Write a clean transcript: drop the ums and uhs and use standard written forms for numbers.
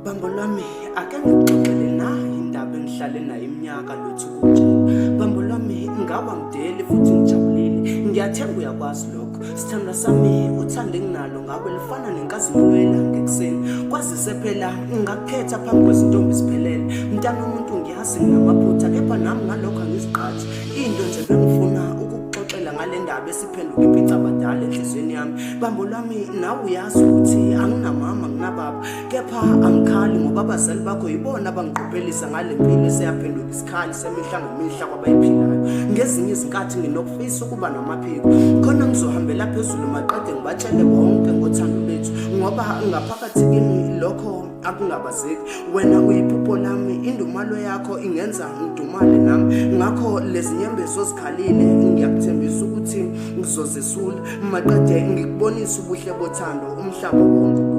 Bambo lwami ake ngixoxele na indaba engihlale nayo iminyaka lothu kutshela. Bambo lwami ngawa ngidele futhi ngijabulile. Ngiyathemba uyakwazi lokho. Sithanda sami uthande nginalo ngawe lifana nenkazimulo ngekuseni. Kwazise phela ngakukhetha phambi kwezintombi siphelele. Mntana umuntu ngiyazi nginamaphutha kepha nami ngalokho angiziqhathi. Into nje bengifuna ngale ndaba esiphenduka impinca abadala enhlizweni yami. Bambo lwami nawe uyazi ukuthi anginamama nginababa, kepha angikhali ngoba abazali bakho yibona abangiqophelisa ngale mpilo eseyaphenduka isikhali semihla ngemihla kwabayiphilayo. Ngezinye izinkathi nginokufisa ukuba namaphiko khona ngizohambela phezulu maqede ngibatshele bonke ngothando lethu, ngoba ngaphakathi kimi lokho akungabazeki. Wena uyiphupho lami, indumalo yakho ingenza ngidumale nami. Ngakho lezi nyembezo zikhalile ngiyakuthembisa ukuthi ngizozesula maqede ngikubonisa ubuhle bothando umhlaba wonke.